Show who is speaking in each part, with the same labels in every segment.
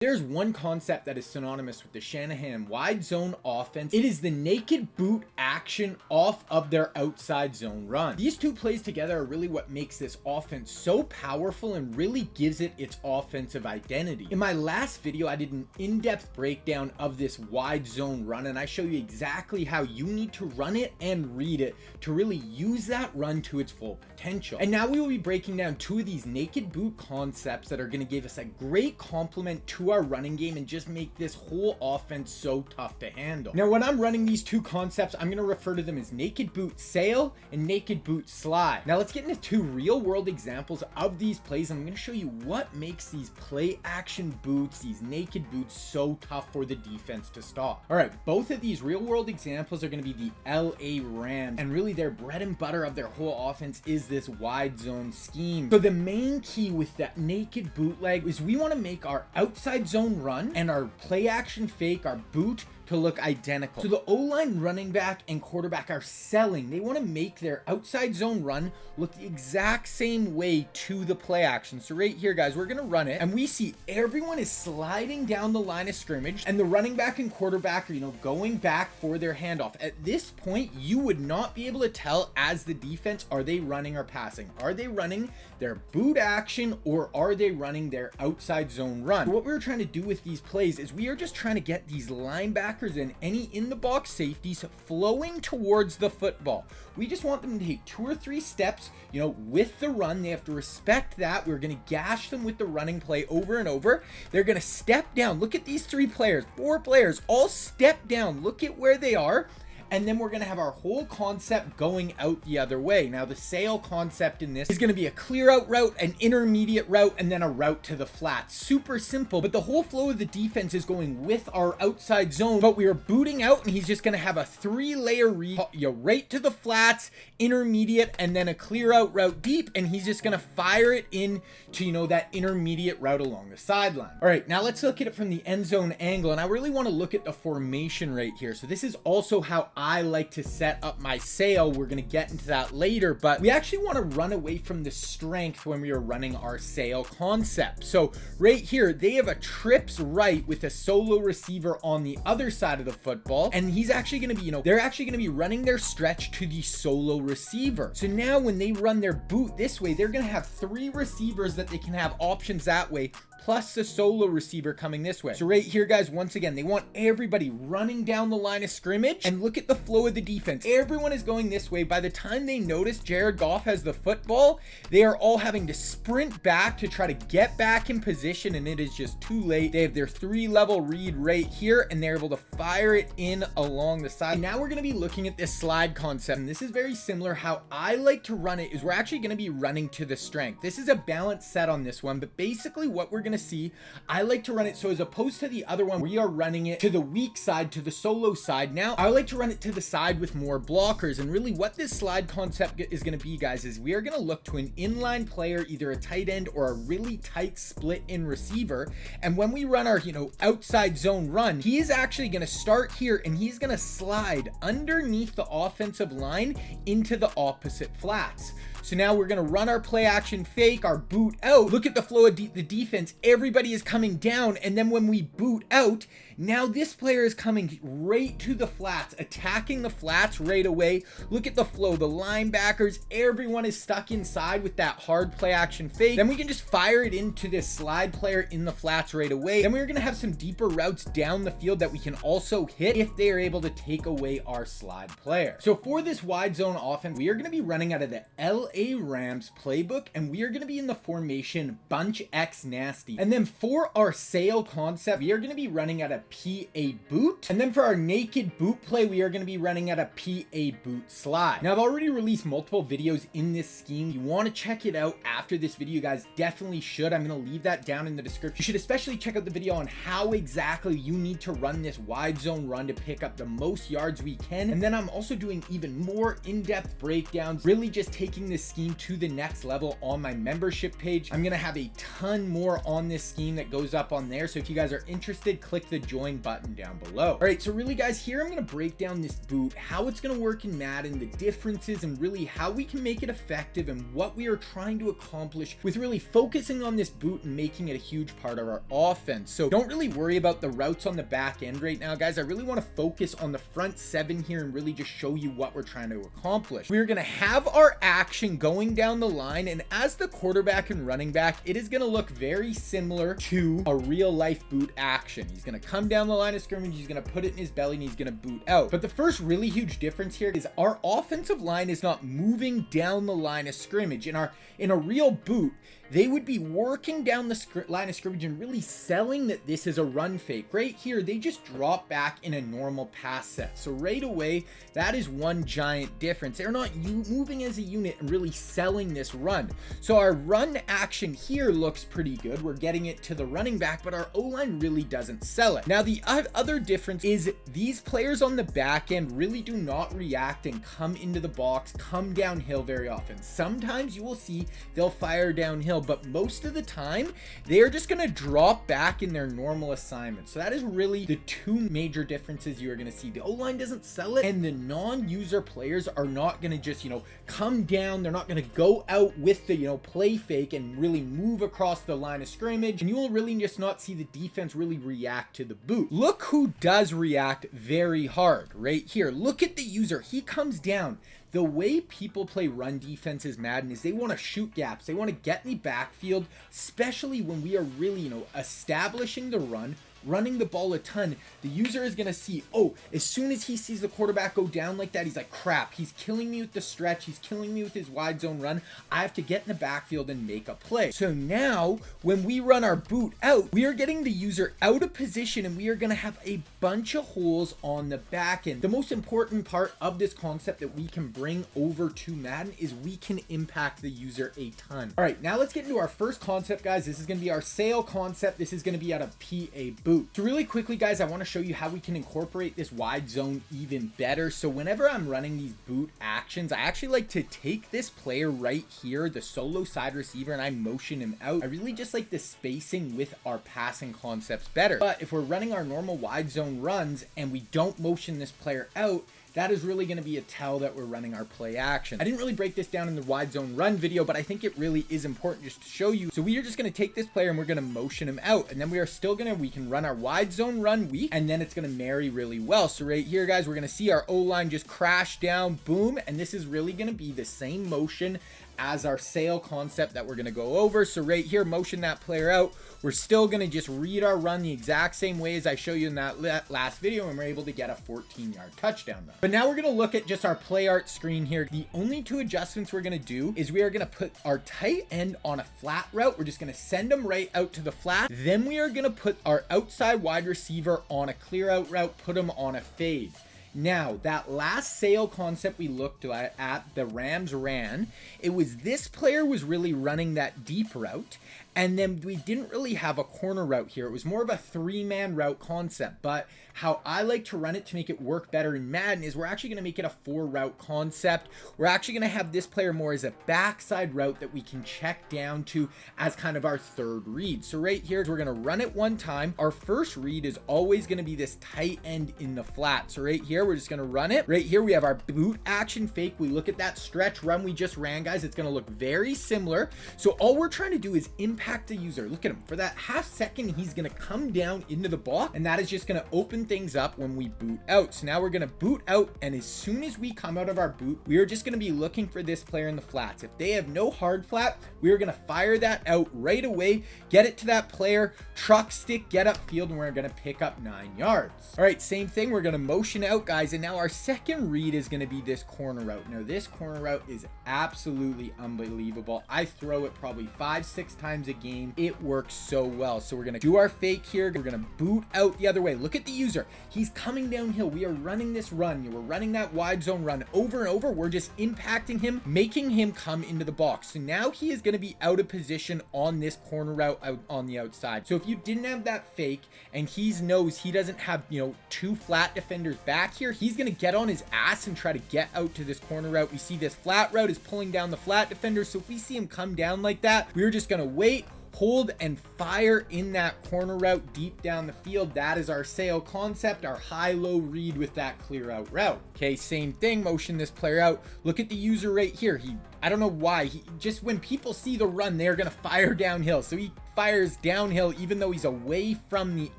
Speaker 1: There's one concept that is synonymous with the Shanahan wide zone offense. It is the naked boot action off of their outside zone run. These two plays together are really what makes this offense so powerful and really gives it its offensive identity. In my last video, I did an in-depth breakdown of this wide zone run, and I show you exactly how you need to run it and read it to really use that run to its full potential. And now we will be breaking down two of these naked boot concepts that are going to give us a great complement to our running game and just make this whole offense so tough to handle. Now, when I'm running these two concepts, I'm going to refer to them as naked boot sail and naked boot slide. Now let's get into two real world examples of these plays. I'm going to show you what makes these play action boots, these naked boots, so tough for the defense to stop. All right, both of these real world examples are going to be the LA Rams, and really their bread and butter of their whole offense is this wide zone scheme. So the main key with that naked bootleg is we want to make our outside zone run and our play action fake, our boot, to look identical. So the O-line, running back, and quarterback are selling. They want to make their outside zone run look the exact same way to the play action. So right here, guys, we're going to run it, and we see everyone is sliding down the line of scrimmage, and the running back and quarterback are, going back for their handoff. At this point, you would not be able to tell as the defense, are they running or passing? Are they running their boot action, or are they running their outside zone run? So what we're trying to do with these plays is we are just trying to get these linebackers and any in the box safeties flowing towards the football. We just want them to take 2 or 3 steps, with the run. They have to respect that. We're going to gash them with the running play over and over. They're going to step down. Look at these 4 players, all step down. Look at where they are. And then we're going to have our whole concept going out the other way. Now, the sail concept in this is going to be a clear out route, an intermediate route, and then a route to the flats. Super simple, but the whole flow of the defense is going with our outside zone, but we are booting out, and he's just going to have a 3-layer read, right to the flats, intermediate, and then a clear out route deep, and he's just going to fire it in to, that intermediate route along the sideline. All right, now let's look at it from the end zone angle, and I really want to look at the formation right here. So this is also how I like to set up my sail. We're going to get into that later, but we actually want to run away from the strength when we are running our sail concept. So right here, they have a trips right with a solo receiver on the other side of the football, and he's actually going to be, they're actually going to be running their stretch to the solo receiver. So now when they run their boot this way, they're going to have 3 receivers that they can have options that way, plus the solo receiver coming this way. So right here, guys, once again, they want everybody running down the line of scrimmage, and look at the flow of the defense. Everyone is going this way. By the time they notice Jared Goff has the football, they are all having to sprint back to try to get back in position, and it is just too late. They have their 3-level read right here, and they're able to fire it in along the side. And now we're going to be looking at this slide concept, and this is very similar. How I like to run it is we're actually going to be running to the strength. This is a balanced set on this one, but basically what we're going to see, I like to run it so as opposed to the other one, we are running it to the weak side, to the solo side. Now I like to run it to the side with more blockers, and really what this slide concept is going to be, guys, is we are going to look to an inline player, either a tight end or a really tight split in receiver, and when we run our outside zone run, he is actually going to start here, and he's going to slide underneath the offensive line into the opposite flats. So now we're going to run our play action fake, our boot out. Look at the flow of the defense. Everybody is coming down. And then when we boot out, now this player is coming right to the flats, attacking the flats right away. Look at the flow. The linebackers, everyone is stuck inside with that hard play action fake. Then we can just fire it into this slide player in the flats right away. Then we're going to have some deeper routes down the field that we can also hit if they are able to take away our slide player. So for this wide zone offense, we are going to be running out of the LA Rams Playbook, and we are going to be in the formation bunch X nasty. And then for our sail concept, we are going to be running at a PA boot. And then for our naked boot play, we are going to be running at a PA boot slide. Now, I've already released multiple videos in this scheme. You want to check it out after this video, you guys definitely should. I'm going to leave that down in the description. You should especially check out the video on how exactly you need to run this wide zone run to pick up the most yards we can. And then I'm also doing even more in-depth breakdowns, really just taking this scheme to the next level on my membership page. I'm going to have a ton more on on this scheme that goes up on there. So if you guys are interested, click the join button down below. All right, so really guys, here I'm going to break down this boot, how it's going to work in Madden, the differences, and really how we can make it effective and what we are trying to accomplish with really focusing on this boot and making it a huge part of our offense. So don't really worry about the routes on the back end right now, guys. I really want to focus on the front 7 here and really just show you what we're trying to accomplish. We're going to have our action going down the line, and as the quarterback and running back, it is going to look very similar to a real life boot action. He's going to come down the line of scrimmage, he's going to put it in his belly, and he's going to boot out. But the first really huge difference here is our offensive line is not moving down the line of scrimmage. In a real boot, they would be working down the line of scrimmage and really selling that this is a run fake. Right here, they just drop back in a normal pass set. So right away, that is one giant difference. They're not moving as a unit and really selling this run. So our run action here looks pretty good. We're getting it to the running back, but our O-line really doesn't sell it. Now, the other difference is these players on the back end really do not react and come into the box, come downhill very often. Sometimes you will see they'll fire downhill, but most of the time they are just going to drop back in their normal assignment. So that is really the two major differences you are going to see. The O-line doesn't sell it, and the non-user players are not going to just, come down. They're not going to go out with the, play fake and really move across the line of scrimmage, and you will really just not see the defense really react to the boot. Look who does react very hard right here. Look at the user. He comes down. The way people play run defenses Madden is they want to shoot gaps. They want to get in the backfield, especially when we are really, establishing the run, running the ball a ton. The user is going to see, oh, as soon as he sees the quarterback go down like that, he's like, crap, he's killing me with the stretch. He's killing me with his wide zone run. I have to get in the backfield and make a play. So now when we run our boot out, we are getting the user out of position, and we are going to have a bunch of holes on the back end. The most important part of this concept that we can bring over to Madden is we can impact the user a ton. All right, now let's get into our first concept, guys. This is going to be our sail concept. This is going to be out of PA boot. So really quickly, guys, I want to show you how we can incorporate this wide zone even better. So whenever I'm running these boot actions, I actually like to take this player right here, the solo side receiver, and I motion him out. I really just like the spacing with our passing concepts better. But if we're running our normal wide zone runs and we don't motion this player out, that is really going to be a tell that we're running our play action. I didn't really break this down in the wide zone run video, but I think it really is important just to show you. So we are just going to take this player and we're going to motion him out. And then we are still we can run our wide zone run weak, and then it's going to marry really well. So right here, guys, we're going to see our O-line just crash down, boom. And this is really going to be the same motion as our sail concept that we're going to go over. So right here, motion that player out. We're still going to just read our run the exact same way as I show you in that last video, and we're able to get a 14-yard touchdown run. But now we're going to look at just our play art screen here. The only two adjustments we're going to do is we are going to put our tight end on a flat route. We're just going to send them right out to the flat. Then we are going to put our outside wide receiver on a clear out route, put them on a fade. Now, that last sail concept we looked at, the Rams ran, it was this player was really running that deep route, and then we didn't really have a corner route here. It was more of a 3-man route concept, but how I like to run it to make it work better in Madden is we're actually going to make it a 4-route concept. We're actually going to have this player more as a backside route that we can check down to as kind of our third read. So right here, we're going to run it one time. Our first read is always going to be this tight end in the flat. So right here, we're just going to run it. Right here, we have our boot action fake. We look at that stretch run we just ran, guys. It's going to look very similar. So all we're trying to do is impact the user. Look at him. For that half second, he's going to come down into the ball, and that is just going to open things up when we boot out. So now we're going to boot out, and as soon as we come out of our boot, we are just going to be looking for this player in the flats. If they have no hard flat, we are going to fire that out right away, get it to that player, truck stick, get upfield, and we're going to pick up 9 yards. All right, same thing. We're going to motion out, guys, and now our second read is going to be this corner route. Now this corner route is absolutely unbelievable. I throw it probably 5-6 times a game. It works so well. So we're going to do our fake here. We're going to boot out the other way. Look at the user. He's coming downhill. We are running this run. We're running that wide zone run over and over. We're just impacting him, making him come into the box. So now he is going to be out of position on this corner route out on the outside. So if you didn't have that fake and he knows he doesn't have, 2 flat defenders back here, he's going to get on his ass and try to get out to this corner route. We see this flat route is pulling down the flat defender. So if we see him come down like that, we're just going to wait, hold and fire in that corner route deep down the field. That is our sail concept, our high-low read with that clear out route. Okay, same thing, motion this player out. Look at the user right here. I don't know why, just when people see the run, they're gonna fire downhill. So he fires downhill even though he's away from the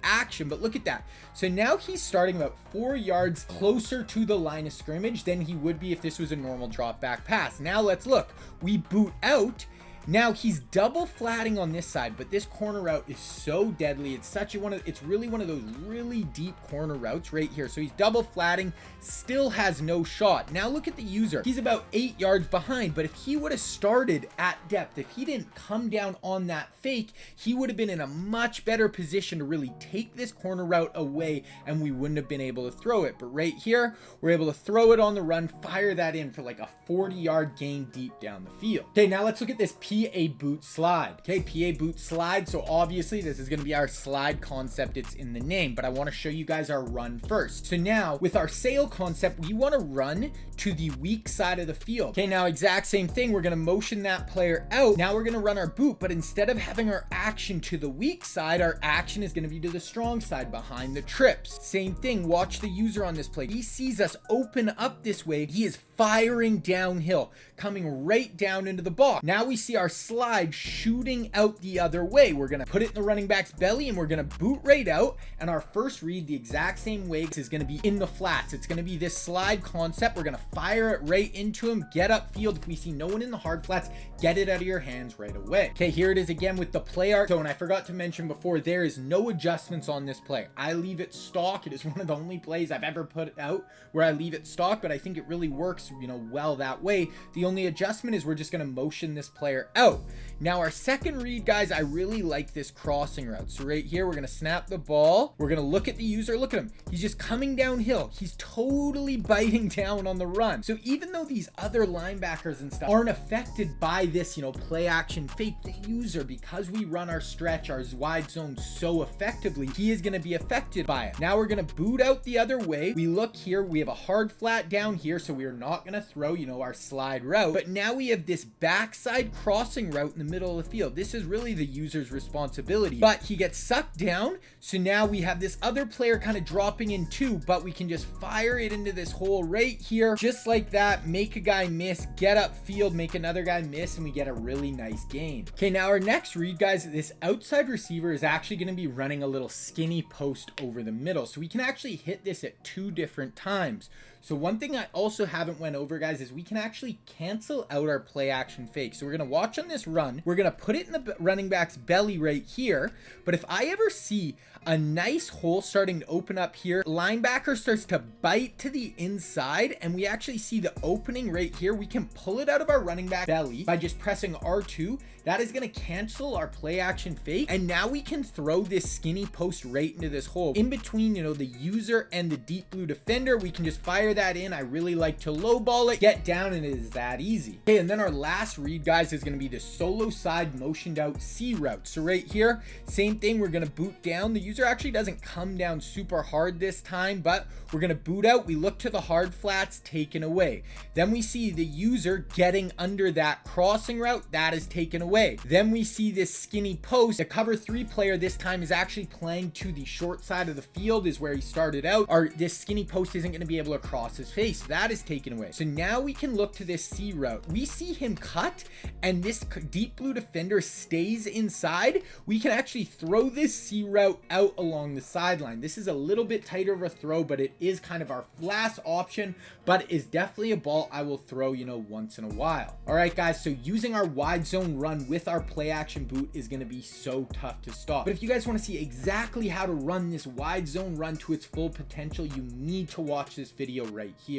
Speaker 1: action, but look at that. So now he's starting about 4 yards closer to the line of scrimmage than he would be if this was a normal drop back pass. Now let's look, we boot out. Now he's double flatting on this side, but this corner route is so deadly. It's it's really one of those really deep corner routes right here. So he's double flatting, still has no shot. Now look at the user. He's about 8 yards behind, but if he would have started at depth, if he didn't come down on that fake, he would have been in a much better position to really take this corner route away, and we wouldn't have been able to throw it. But right here, we're able to throw it on the run, fire that in for like a 40-yard gain deep down the field. Okay, now let's look at this PA boot slide. Okay, PA boot slide. So obviously this is going to be our slide concept. It's in the name, but I want to show you guys our run first. So now with our sail concept, we want to run to the weak side of the field. Okay, now exact same thing. We're going to motion that player out. Now we're going to run our boot, but instead of having our action to the weak side, our action is going to be to the strong side behind the trips. Same thing. Watch the user on this play. He sees us open up this way. He is firing downhill, coming right down into the box. Now we see our slide shooting out the other way. We're going to put it in the running back's belly and we're going to boot right out. And our first read, the exact same way, is going to be in the flats. It's going to be this slide concept. We're going to fire it right into him, get upfield. If we see no one in the hard flats, get it out of your hands right away. Okay, here it is again with the play art. So, and I forgot to mention before, there is no adjustments on this play. I leave it stock. It is one of the only plays I've ever put out where I leave it stock, but I think it really works, well that way. The only adjustment is we're just going to motion this player out. Now our second read, guys, I really like this crossing route. So right here, we're going to snap the ball. We're going to look at the user. Look at him. He's just coming downhill. He's totally biting down on the run. So even though these other linebackers and stuff aren't affected by this, play action fake, the user, because we run our stretch, our wide zone so effectively, he is going to be affected by it. Now we're going to boot out the other way. We look here. We have a hard flat down here, so we are not going to throw, our slide route. But now we have this backside crossing route in the middle of the field. This is really the user's responsibility, but he gets sucked down. So now we have this other player kind of dropping in too, but we can just fire it into this hole right here, just like that, make a guy miss, get upfield, make another guy miss, and we get a really nice gain. Okay, now our next read, guys, this outside receiver is actually going to be running a little skinny post over the middle. So we can actually hit this at 2 different times. So one thing I also haven't went over, guys, is we can actually cancel out our play action fake. So we're going to watch on this run. We're going to put it in the running back's belly right here. But if I ever see a nice hole starting to open up here, linebacker starts to bite to the inside, and we actually see the opening right here, we can pull it out of our running back belly by just pressing R2. That is going to cancel our play action fake. And now we can throw this skinny post right into this hole. In between, the user and the deep blue defender, we can just fire that in. I really like to low ball it, get down, and it is that easy. Okay, and then our last read, guys, is going to be the solo side motioned out C route. So right here, same thing. We're going to boot down. The user actually doesn't come down super hard this time, but we're going to boot out. We look to the hard flats, taken away. Then we see the user getting under that crossing route. That is taken away. Then we see this skinny post. The cover 3 player this time is actually playing to the short side of the field, is where he started out. This skinny post isn't going to be able to cross his face. That is taken away. So now we can look to this C route. We see him cut, and this deep blue defender stays inside. We can actually throw this C route out along the sideline. This is a little bit tighter of a throw, but it is kind of our last option, but is definitely a ball I will throw, once in a while. All right, guys, so using our wide zone run with our play action boot is going to be so tough to stop. But if you guys want to see exactly how to run this wide zone run to its full potential, you need to watch this video right here.